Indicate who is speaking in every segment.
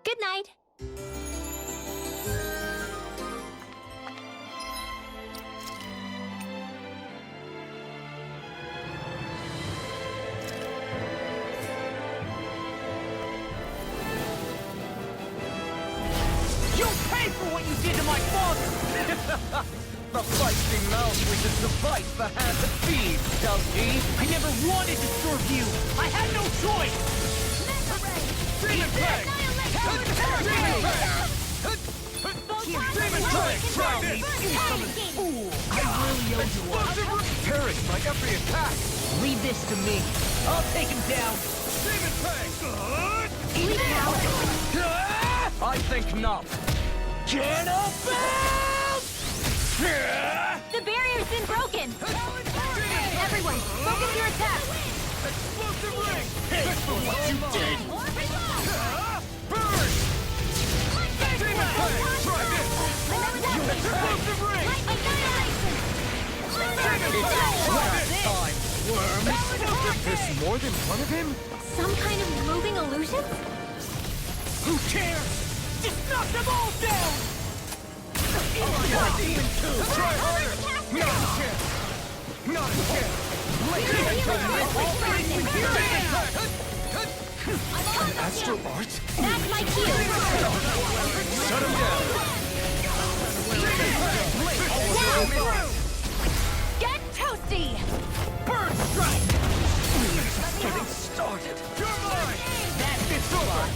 Speaker 1: Good night.
Speaker 2: You'll pay for what you did to my father! The feisty mouse wishes to bite the hand that feeds, does he? I never wanted to serve you! I had no choice! Demon Plague! Demon Plague! Demon Plague! Try this! Fool! I really owe you one. Perish by every attack! Leave this to me. I'll take him down. Demon Plague! Eat now! I think not. Get up!
Speaker 1: The barrier's been broken. Everyone, focus your attack.
Speaker 2: Explosive ring! Pay for what you did! Burn! Demon Plague! Try this! Explosive ring! It's time, worm! There's more than one of him?
Speaker 1: Some kind of moving illusion?
Speaker 2: Who cares? Just knock them all down! Demon 2! Try harder! Not a chance! Not a chance! Astral Art?
Speaker 1: That's my cue.
Speaker 2: Shut him down!
Speaker 1: Get toasty!
Speaker 2: Bird strike! Just getting started! You're mine! That's it, over!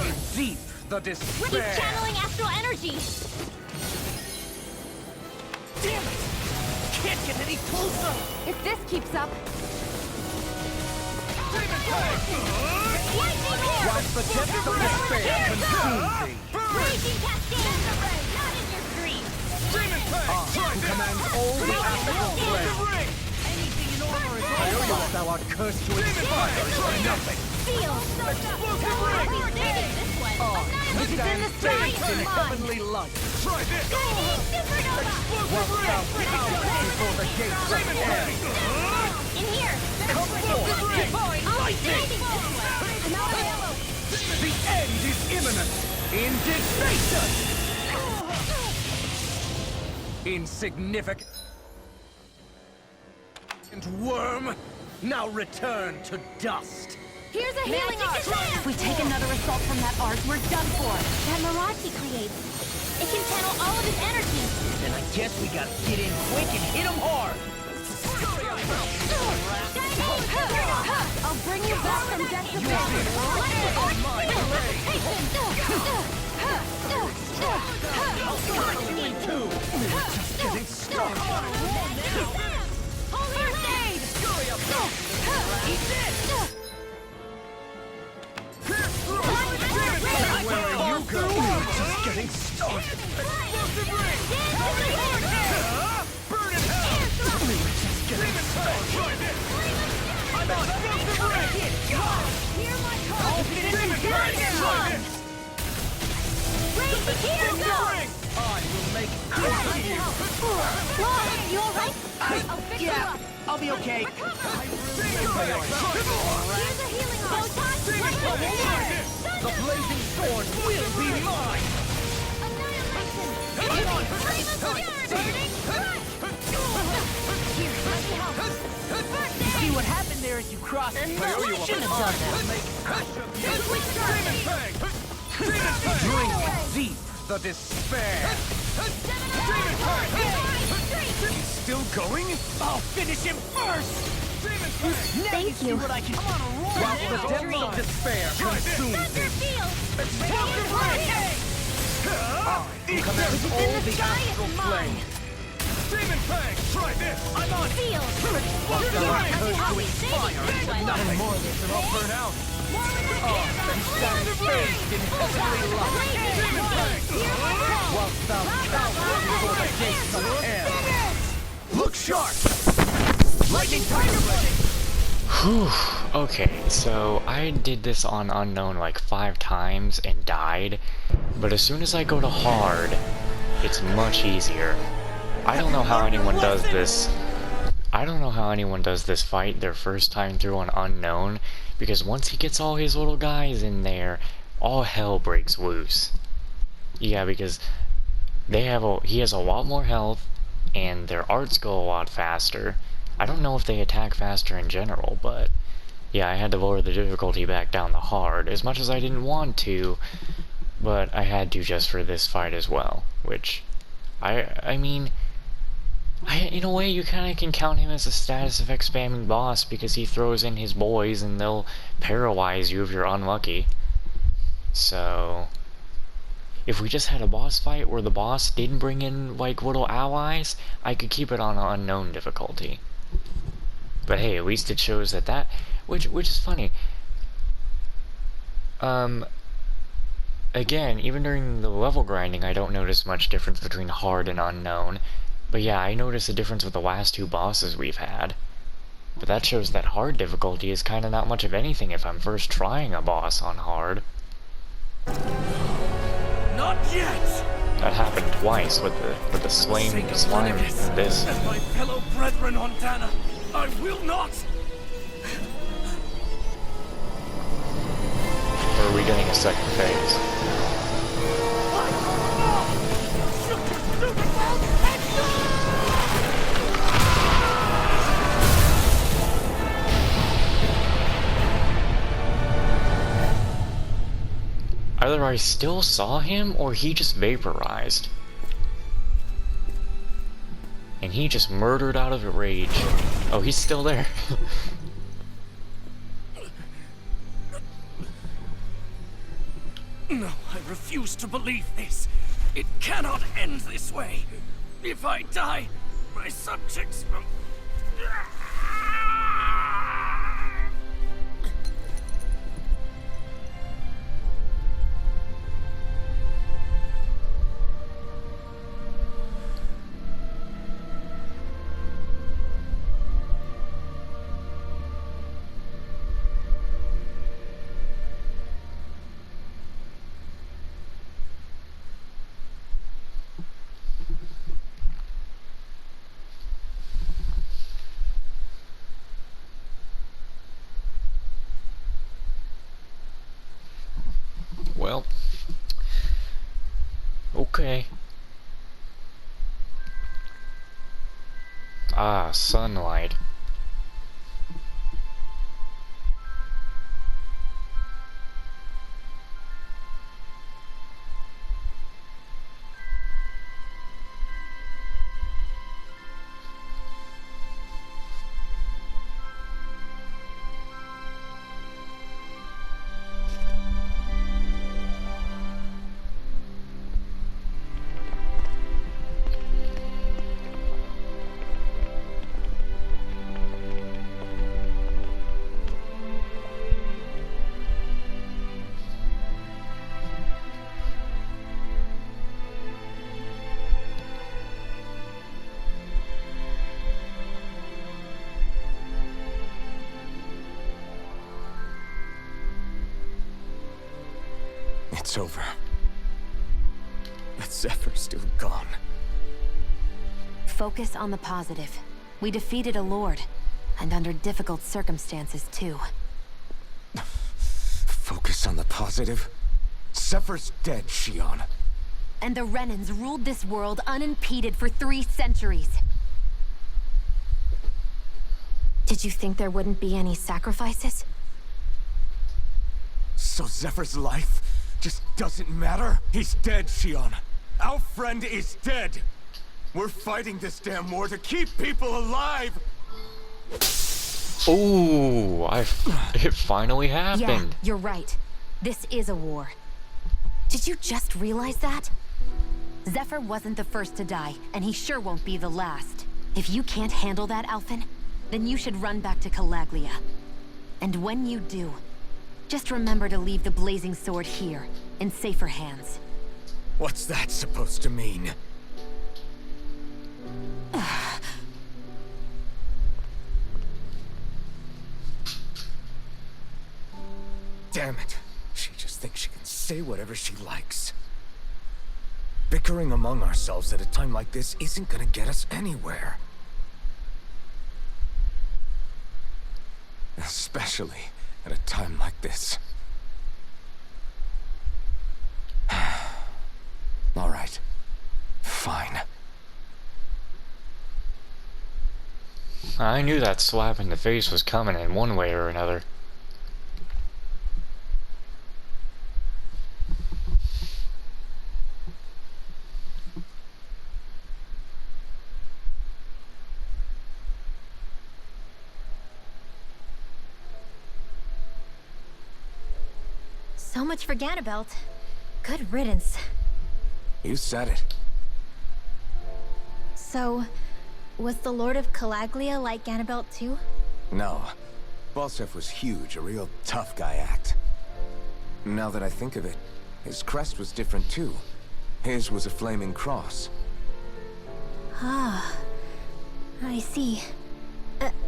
Speaker 2: Drink deep the despair!
Speaker 1: He's channeling astral energy!
Speaker 2: Damn it! Can't get any closer!
Speaker 1: If this keeps up...
Speaker 2: Demon Plague! Watch the depths of despair consume thee!
Speaker 1: Raging Cascade! Not in your dreams!
Speaker 2: Demon Plague! Who commands all the astral plane! Anything in order is all thou art cursed to inspire for nothing!
Speaker 1: Seal!
Speaker 2: Explosive ring!
Speaker 1: This one!
Speaker 2: This is in the stage in heavenly light! Try this! Whilst thou cowers before the gates of hell!
Speaker 1: In here!
Speaker 2: Come forth, divine lightning!
Speaker 1: I'm out of ammo!
Speaker 2: The end is imminent! Indignation! Insignificant worm! Now return to dust!
Speaker 1: Here's a healing art!
Speaker 3: If we take another assault from that arc, we're done for.
Speaker 1: That mirage he creates, it can channel all of his energy.
Speaker 2: Then I guess we gotta get in quick and hit him hard!
Speaker 3: I'll bring you back from death to
Speaker 2: Just getting started!
Speaker 1: First aid!
Speaker 2: Scurry up! Eat this! Where are you going? We're just getting started! Explosive ring! Burn in hell! We're just getting started! I'm on! Explosive ring!
Speaker 1: Hear my call!
Speaker 2: Demon Plague! Try this!
Speaker 1: Raise the gears up!
Speaker 2: I will make good of you!
Speaker 1: Whoa, you alright? I'll fix you up.
Speaker 2: I'll be okay. Demon Plague!
Speaker 1: Here's a healing art.
Speaker 2: Demon Plague! The blazing sword will be mine!
Speaker 1: Annihilation!
Speaker 2: Come on!
Speaker 1: Flame of burning! Here, let me help. First
Speaker 3: You
Speaker 1: aid!
Speaker 3: see what happened there as you crossed?
Speaker 2: I owe you a
Speaker 3: Shouldn't have done that.
Speaker 2: Make ash of you! Demon Plague! Demon Plague! Drink deep the despair! Demon Plague! He's still going? I'll finish him first! Demon Plague!
Speaker 1: Thank you.
Speaker 3: What I can... I'm on a roll
Speaker 2: While the
Speaker 3: now.
Speaker 2: depths of despair consume
Speaker 1: Thunder
Speaker 2: thee!
Speaker 1: field!
Speaker 2: Explosive ring! I command all the astral plane! Demon Plague! Try this! I'm on!
Speaker 1: Field!
Speaker 2: Whilst thou art cursed to inspire into nothing more than all burn out! You stand bathed in heavenly light! Demon Plague! Whilst thou cowers before the gates of hell! Look sharp! Lightning Tiger Blade!
Speaker 4: Whew. Okay, so I did this on unknown like 5 times and died, but as soon as I go to hard, it's much easier. I don't know how anyone does this I don't know how anyone does this fight their first time through an unknown, because once he gets all his little guys in there, all hell breaks loose. Yeah, because he has a lot more health, and their arts go a lot faster. I don't know if they attack faster in general, but yeah, I had to lower the difficulty back down to hard, as much as I didn't want to, but I had to just for this fight as well, which, I mean, in a way you kinda can count him as a status effect spamming boss, because he throws in his boys and they'll paralyze you if you're unlucky. So, if we just had a boss fight where the boss didn't bring in, like, little allies, I could keep it on an unknown difficulty. But hey, at least it shows that which is funny. Again, even during the level grinding, I don't notice much difference between hard and unknown. But yeah, I notice a difference with the last two bosses we've had. But that shows that hard difficulty is kinda not much of anything if I'm first trying a boss on hard.
Speaker 2: Not yet!
Speaker 4: That happened twice with the slime and this.
Speaker 2: And my fellow brethren on Dana, I will not!
Speaker 4: Or are we getting a second phase? Either I still saw him, or he just vaporized. And he just murdered out of rage. Oh, he's still there.
Speaker 2: No, I refuse to believe this. It cannot end this way. If I die, my subjects will...
Speaker 4: Well, okay. Ah, sunlight.
Speaker 2: It's over. But Zephyr's still gone.
Speaker 3: Focus on the positive. We defeated a lord, and under difficult circumstances, too.
Speaker 2: Focus on the positive? Zephyr's dead, Shion.
Speaker 3: And the Renans ruled this world unimpeded for 3 centuries. Did you think there wouldn't be any sacrifices?
Speaker 2: So Zephyr's life just doesn't matter? He's dead, Shion. Our friend is dead. We're fighting this damn war to keep people alive.
Speaker 4: Ooh, it finally happened.
Speaker 3: Yeah, you're right. This is a war. Did you just realize that? Zephyr wasn't the first to die, and he sure won't be the last. If you can't handle that, Alphen, then you should run back to Calaglia. And when you do, just remember to leave the blazing sword here, in safer hands.
Speaker 2: What's that supposed to mean? Damn it. She just thinks she can say whatever she likes. Bickering among ourselves at a time like this isn't gonna get us anywhere.
Speaker 5: Especially at a time like this. All right. Fine.
Speaker 4: I knew that slap in the face was coming in one way or another.
Speaker 3: So much for Ganabelt. Good riddance.
Speaker 5: You said it.
Speaker 3: So, was the Lord of Calaglia like Ganabelt too?
Speaker 5: No. Balsef was huge, a real tough guy act. Now that I think of it, his crest was different too. His was a flaming cross.
Speaker 3: Ah, I see.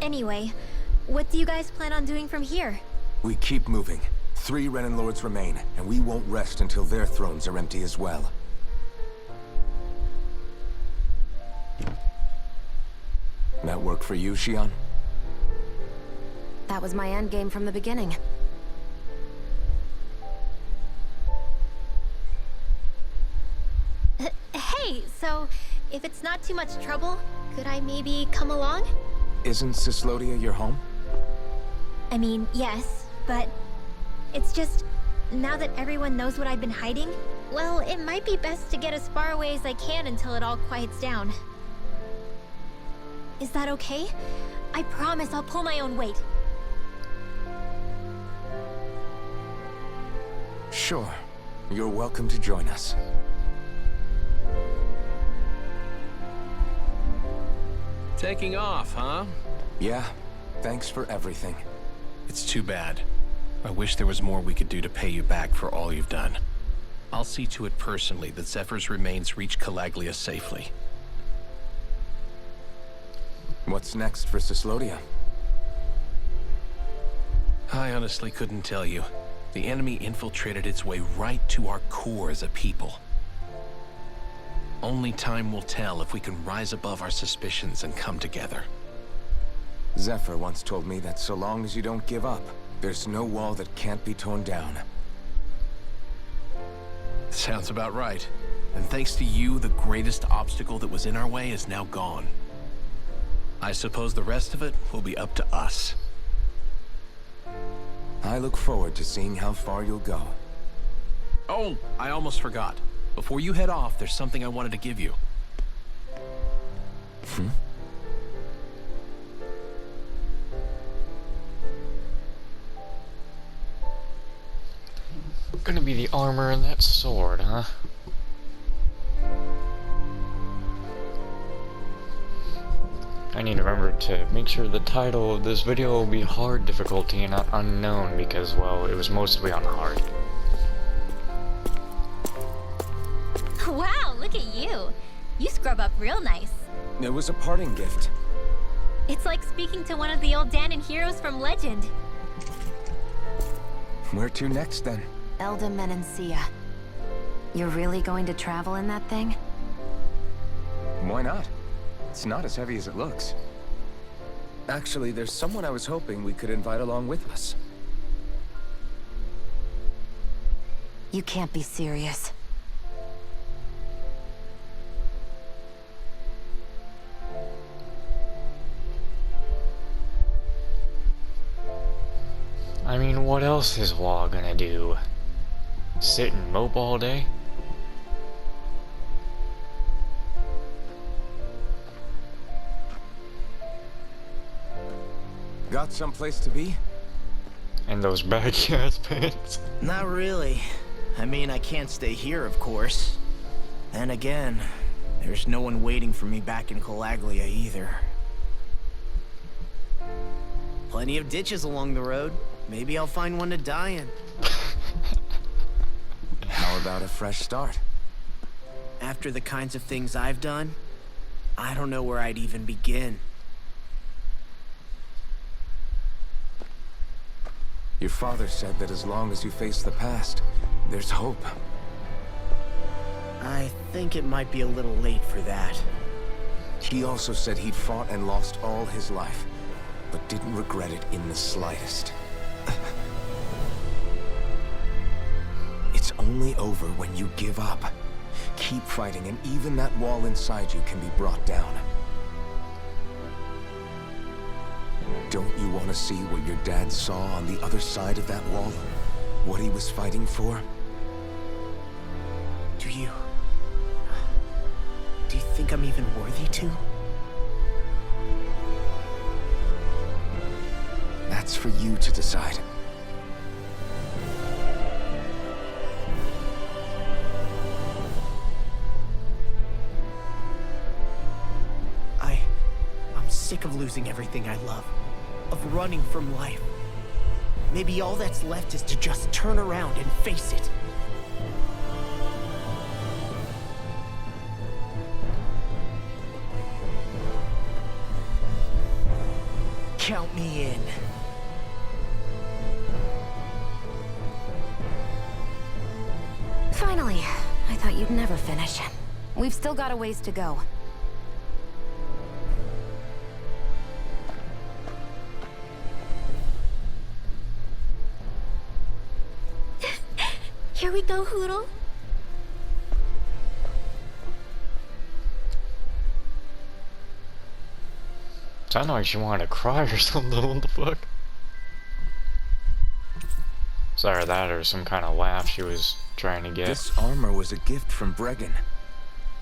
Speaker 3: Anyway, what do you guys plan on doing from here?
Speaker 5: We keep moving. 3 Renan Lords remain, and we won't rest until their thrones are empty as well. That work for you, Xion?
Speaker 3: That was my endgame from the beginning. Hey, so if it's not too much trouble, could I maybe come along?
Speaker 5: Isn't Cyslodia your home?
Speaker 3: I mean, yes, but it's just, now that everyone knows what I've been hiding, well, it might be best to get as far away as I can until it all quiets down. Is that okay? I promise I'll pull my own weight.
Speaker 5: Sure. You're welcome to join us.
Speaker 6: Taking off, huh?
Speaker 5: Yeah. Thanks for everything.
Speaker 6: It's too bad. I wish there was more we could do to pay you back for all you've done. I'll see to it personally that Zephyr's remains reach Calaglia safely.
Speaker 5: What's next for Cyslodia?
Speaker 6: I honestly couldn't tell you. The enemy infiltrated its way right to our core as a people. Only time will tell if we can rise above our suspicions and come together.
Speaker 5: Zephyr once told me that so long as you don't give up, there's no wall that can't be torn down.
Speaker 6: Sounds about right. And thanks to you, the greatest obstacle that was in our way is now gone. I suppose the rest of it will be up to us.
Speaker 5: I look forward to seeing how far you'll go.
Speaker 6: Oh, I almost forgot. Before you head off, there's something I wanted to give you.
Speaker 4: Gonna be the armor and that sword, huh? I need to remember to make sure the title of this video will be hard difficulty and not unknown because, well, it was mostly on hard.
Speaker 1: Wow, look at you. You scrub up real nice.
Speaker 5: It was a parting gift.
Speaker 1: It's like speaking to one of the old Danon heroes from legend.
Speaker 5: Where to next, then?
Speaker 3: Elda Menancia. You're really going to travel in that thing?
Speaker 5: Why not? It's not as heavy as it looks. Actually, there's someone I was hoping we could invite along with us.
Speaker 3: You can't be serious.
Speaker 4: I mean, what else is Law gonna do? Sit and mope all day?
Speaker 5: Got someplace to be?
Speaker 4: And those baggy ass pants.
Speaker 7: Not really. I mean, I can't stay here, of course. Then again, there's no one waiting for me back in Calaglia either. Plenty of ditches along the road. Maybe I'll find one to die in.
Speaker 5: How about a fresh start?
Speaker 7: After the kinds of things I've done, I don't know where I'd even begin.
Speaker 5: Your father said that as long as you face the past, there's hope.
Speaker 7: I think it might be a little late for that.
Speaker 5: He also said he'd fought and lost all his life. but didn't regret it in the slightest. It's only over when you give up. Keep fighting, and even that wall inside you can be brought down. Don't you want to see what your dad saw on the other side of that wall? What he was fighting for?
Speaker 7: Do you think I'm even worthy to?
Speaker 5: That's for you to decide.
Speaker 7: I'm sick of losing everything I love, of running from life. Maybe all that's left is to just turn around and face it. Count me in.
Speaker 3: Finally, I thought you'd never finish. We've still got a ways to go.
Speaker 1: Here we go, Hoodle.
Speaker 4: Sounded like she wanted to cry or something. What the fuck? Sorry, that or some kind of laugh she was trying to get.
Speaker 5: This armor was a gift from Bregan.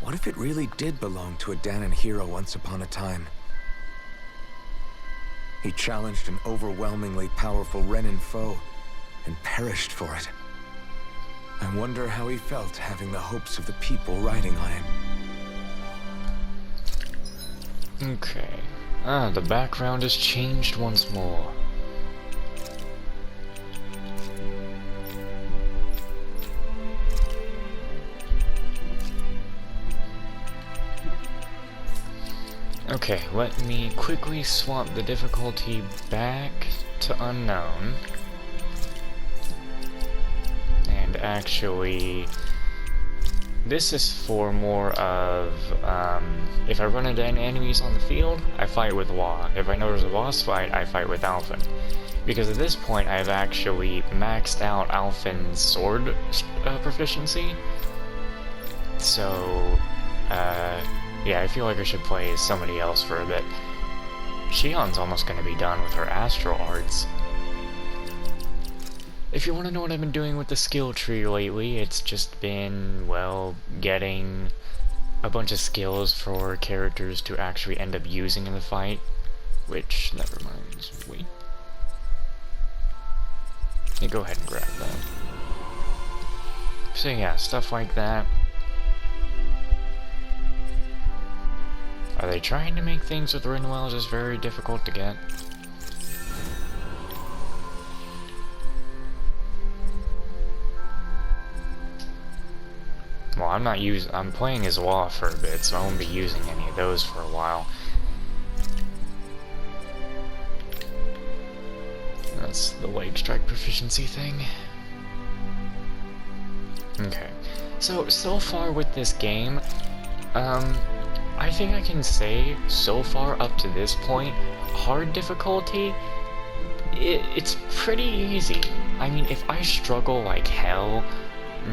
Speaker 5: What if it really did belong to a Danon hero once upon a time? He challenged an overwhelmingly powerful Renan foe and perished for it. I wonder how he felt having the hopes of the people riding on him.
Speaker 4: Okay. The background has changed once more. Okay, let me quickly swap the difficulty back to unknown. And actually, this is for more of, if I run into any enemies on the field, I fight with Law. If I know there's a boss fight, I fight with Alphen. Because at this point, I've actually maxed out Alphen's sword proficiency. So, yeah, I feel like I should play as somebody else for a bit. Shion's almost going to be done with her astral arts. If you want to know what I've been doing with the skill tree lately, it's just been, well, getting a bunch of skills for characters to actually end up using in the fight. Which, never mind, wait. You go ahead and grab that. So yeah, stuff like that. Are they trying to make things with Rinwell just very difficult to get? Well, I'm playing as Law for a bit, so I won't be using any of those for a while. That's the leg strike proficiency thing. Okay. So far with this game, I think I can say, so far up to this point, hard difficulty, it's pretty easy. I mean, if I struggle like hell,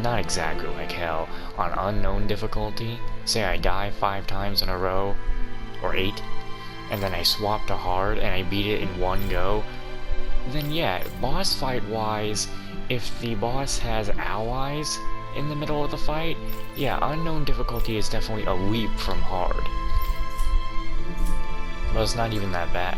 Speaker 4: not exactly like hell, on unknown difficulty, say I die 5 times in a row, or 8, and then I swap to hard and I beat it in one go, then yeah, boss fight wise, if the boss has allies in the middle of the fight, yeah, unknown difficulty is definitely a leap from hard. But it's not even that bad.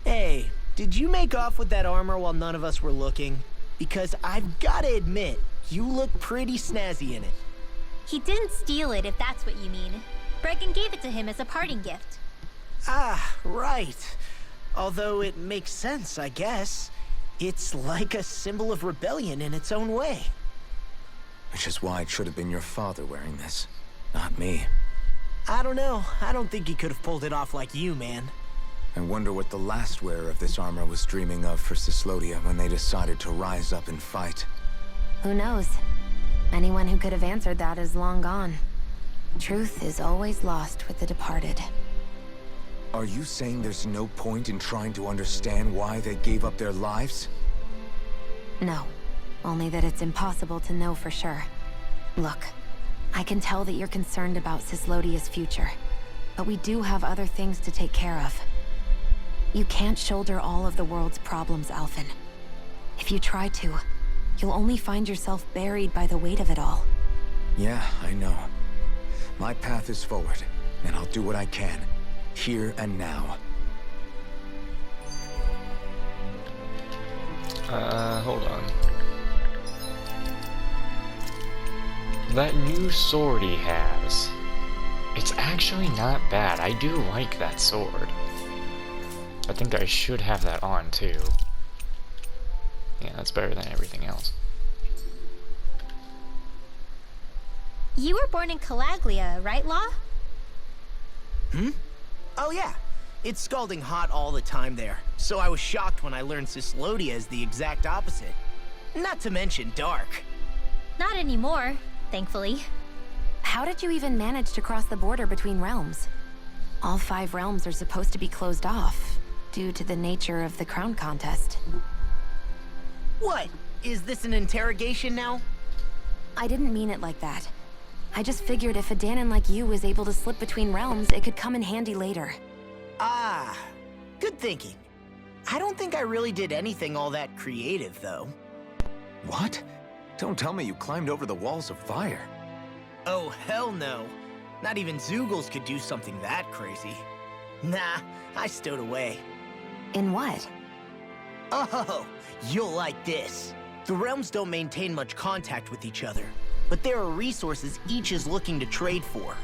Speaker 7: Hey, did you make off with that armor while none of us were looking? Because I've gotta admit, you look pretty snazzy in it.
Speaker 1: He didn't steal it, if that's what you mean. Bregan gave it to him as a parting gift.
Speaker 7: Ah, right. Although it makes sense, I guess. It's like a symbol of rebellion in its own way.
Speaker 5: Which is why it should have been your father wearing this, not me.
Speaker 7: I don't know. I don't think he could have pulled it off like you, man.
Speaker 5: I wonder what the last wearer of this armor was dreaming of for Cyslodia when they decided to rise up and fight.
Speaker 3: Who knows? Anyone who could have answered that is long gone. Truth is always lost with the departed.
Speaker 5: Are you saying there's no point in trying to understand why they gave up their lives?
Speaker 3: No, only that it's impossible to know for sure. Look, I can tell that you're concerned about Cyslodia's future, but we do have other things to take care of. You can't shoulder all of the world's problems, Alphen. If you try to, you'll only find yourself buried by the weight of it all.
Speaker 5: Yeah, I know. My path is forward, and I'll do what I can, here and now.
Speaker 4: Hold on. That new sword he has, it's actually not bad. I do like that sword. I think I should have that on too. Yeah, that's better than everything else.
Speaker 1: You were born in Calaglia, right, Law?
Speaker 7: Oh yeah. It's scalding hot all the time there, so I was shocked when I learned Cyslodia is the exact opposite. Not to mention dark.
Speaker 1: Not anymore, thankfully.
Speaker 3: How did you even manage to cross the border between realms? All 5 realms are supposed to be closed off, due to the nature of the crown contest.
Speaker 7: What? Is this an interrogation now?
Speaker 3: I didn't mean it like that. I just figured if a Danon like you was able to slip between realms, it could come in handy later.
Speaker 7: Ah, good thinking. I don't think I really did anything all that creative, though.
Speaker 5: What? Don't tell me you climbed over the walls of fire.
Speaker 7: Oh, hell no. Not even Zoogles could do something that crazy. Nah, I stowed away.
Speaker 3: In what?
Speaker 7: Oh, you'll like this. The realms don't maintain much contact with each other, but there are resources each is looking to trade for.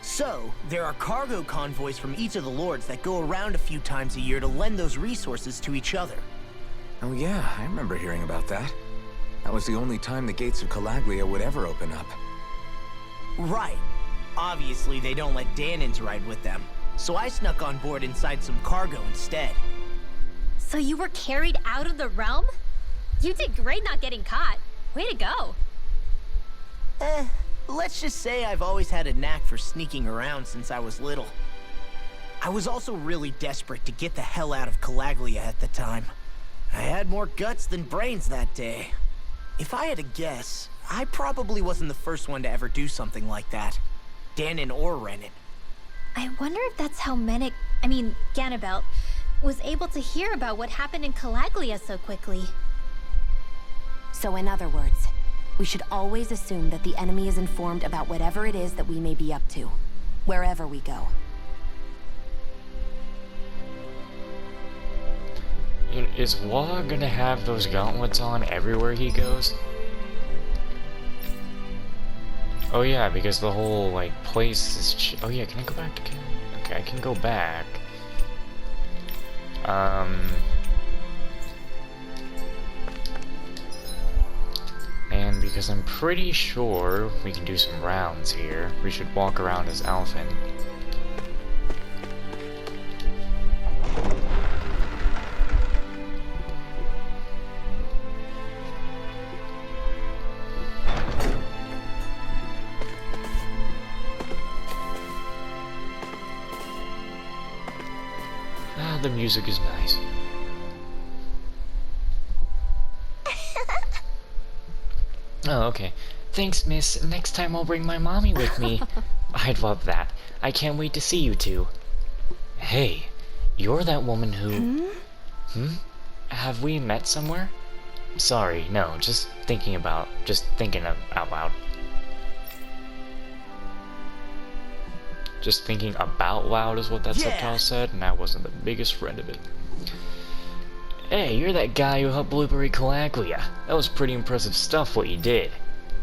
Speaker 7: So, there are cargo convoys from each of the lords that go around a few times a year to lend those resources to each other.
Speaker 5: Oh yeah, I remember hearing about that. That was the only time the gates of Calaglia would ever open up.
Speaker 7: Right. Obviously, they don't let Danons ride with them, so I snuck on board inside some cargo instead.
Speaker 1: So you were carried out of the realm? You did great not getting caught. Way to go.
Speaker 7: Let's just say I've always had a knack for sneaking around since I was little. I was also really desperate to get the hell out of Calaglia at the time. I had more guts than brains that day. If I had to guess, I probably wasn't the first one to ever do something like that. Danon or Renan.
Speaker 1: I wonder if that's how Ganabelt, was able to hear about what happened in Calaglia so quickly.
Speaker 3: So in other words, we should always assume that the enemy is informed about whatever it is that we may be up to, wherever we go.
Speaker 4: Is Walla gonna have those gauntlets on everywhere he goes? Oh yeah, because the whole, like, place is oh yeah, can I go back to okay, I can go back. And because I'm pretty sure we can do some rounds here, we should walk around as Alphen. Ah, the music is nice. Oh, okay. Thanks, miss. Next time I'll bring my mommy with me. I'd love that. I can't wait to see you two. Hey, you're that woman who... Have we met somewhere? Sorry, no, just thinking out loud. Just thinking about loud is what that subtitle said, and I wasn't the biggest friend of it. Hey, you're that guy who helped liberate Calaglia. That was pretty impressive stuff what you did.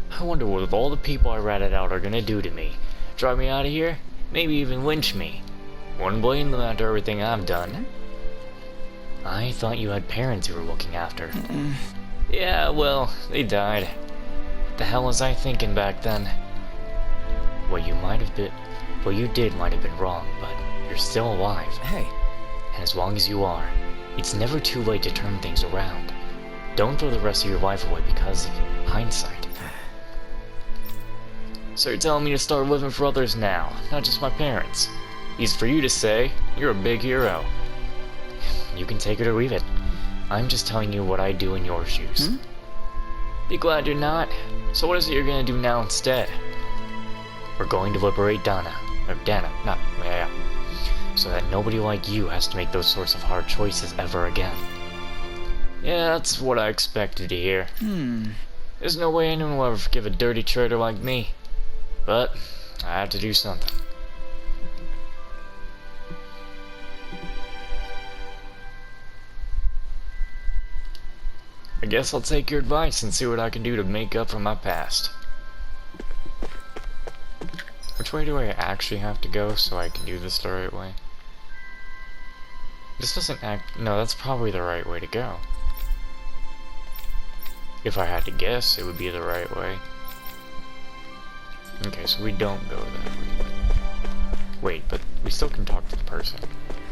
Speaker 4: I wonder what all the people I ratted out are gonna do to me. Drive me out of here? Maybe even lynch me. Wouldn't blame them after everything I've done. I thought you had parents you were looking after. Yeah, well, they died. What the hell was I thinking back then? What you did might have been wrong, but you're still alive.
Speaker 5: Hey.
Speaker 4: And as long as you are, it's never too late to turn things around. Don't throw the rest of your life away because of hindsight. So you're telling me to start living for others now, not just my parents. Easy for you to say, you're a big hero. You can take it or leave it. I'm just telling you what I do in your shoes. Be glad you're not. So what is it you're gonna do now instead? We're going to liberate Dana. Or Dana, not, yeah. So that nobody like you has to make those sorts of hard choices ever again. Yeah, that's what I expected to hear. There's no way anyone will ever forgive a dirty traitor like me. But, I have to do something. I guess I'll take your advice and see what I can do to make up for my past. Which way do I actually have to go so I can do this the right way? This doesn't act... No, that's probably the right way to go. If I had to guess, it would be the right way. Okay, so we don't go that way. Wait, but we still can talk to the person.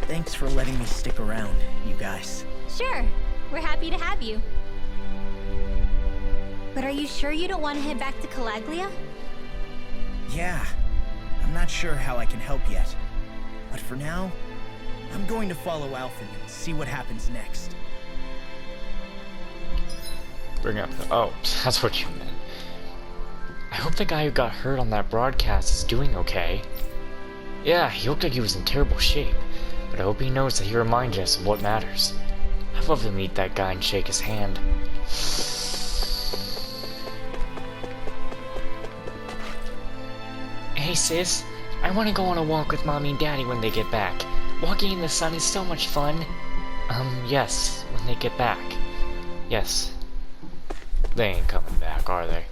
Speaker 7: Thanks for letting me stick around, you guys.
Speaker 1: Sure, we're happy to have you. But are you sure you don't want to head back to Calaglia?
Speaker 7: Yeah, I'm not sure how I can help yet. But for now, I'm going to follow Alphen and see what happens next.
Speaker 4: Bring up the... Oh, that's what you meant. I hope the guy who got hurt on that broadcast is doing okay. Yeah, he looked like he was in terrible shape, but I hope he knows that he reminded us of what matters. I'd love to meet that guy and shake his hand. Hey sis, I want to go on a walk with Mommy and Daddy when they get back. Walking in the sun is so much fun. Yes, when they get back. Yes. They ain't coming back, are they?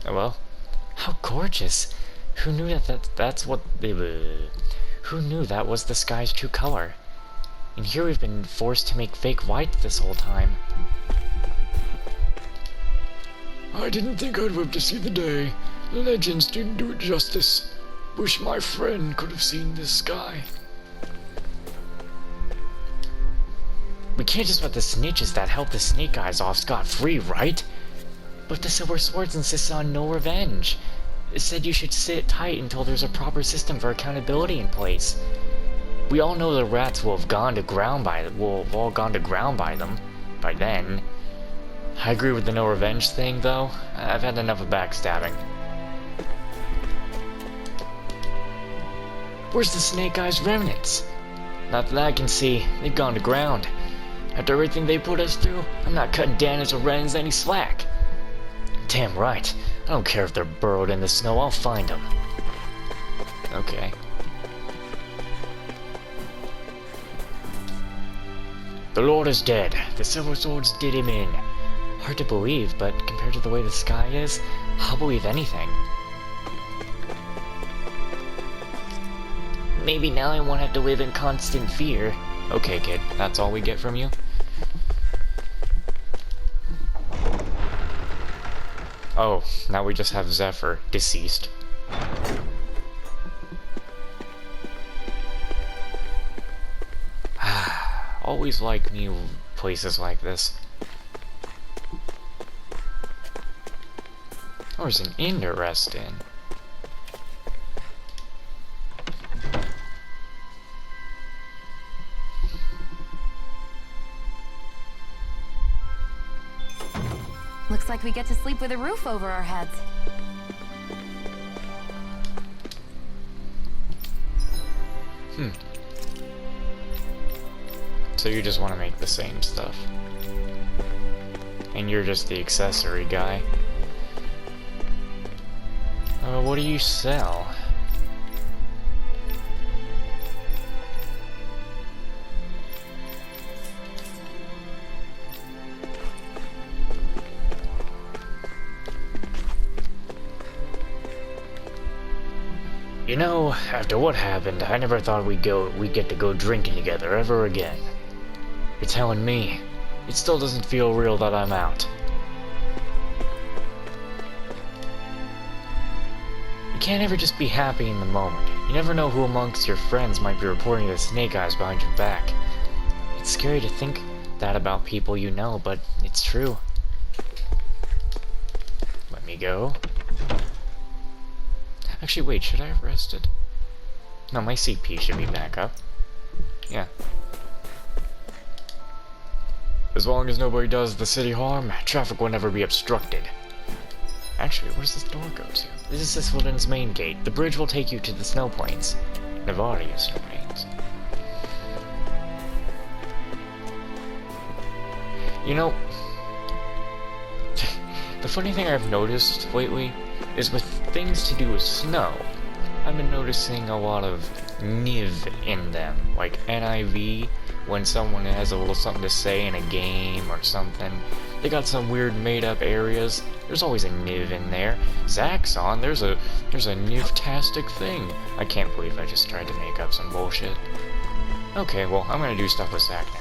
Speaker 4: Oh well. How gorgeous! Who knew that's what who knew that was the sky's true color? And here we've been forced to make fake white this whole time. I didn't think I'd live to see the day. The legends didn't do it justice. Wish my friend could have seen this sky. We can't just let the snitches that helped the Snake Eyes off scot-free, right? But the Silver Swords insisted on no revenge. It said you should sit tight until there's a proper system for accountability in place. We all know the rats will have gone to ground by them by then. I agree with the no revenge thing, though. I've had enough of backstabbing. Where's the Snake Eyes remnants? Not that I can see. They've gone to ground. After everything they put us through, I'm not cutting Dana's or Ren's any slack. Damn right. I don't care if they're burrowed in the snow, I'll find them. Okay. The Lord is dead. The Silver Swords did him in. Hard to believe, but compared to the way the sky is, I'll believe anything. Maybe now I won't have to live in constant fear. Okay, kid, that's all we get from you? Oh, now we just have Zephyr, deceased. Always like new places like this. Oh, there's an inn to rest in.
Speaker 3: Looks like we get to sleep with a roof over our heads.
Speaker 4: So you just want to make the same stuff. And you're just the accessory guy. What do you sell? You know, after what happened, I never thought we'd get to go drinking together ever again. You're telling me, it still doesn't feel real that I'm out. You can't ever just be happy in the moment. You never know who amongst your friends might be reporting the Snake Eyes behind your back. It's scary to think that about people you know, but it's true. me go. Actually, wait, should I have rested? No, my CP should be back up. Yeah. As long as nobody does the city harm, traffic will never be obstructed. Actually, where's this door go to? This is Cyslodia's main gate. The bridge will take you to the snow plains. Nevaria snow plains. You know, the funny thing I've noticed lately is with things to do with snow, I've been noticing a lot of NIV in them, like NIV, when someone has a little something to say in a game or something. They got some weird made-up areas. There's always a NIV in there. Zaxxon, there's a NIV-tastic thing. I can't believe I just tried to make up some bullshit. Okay, well, I'm gonna do stuff with Zack now.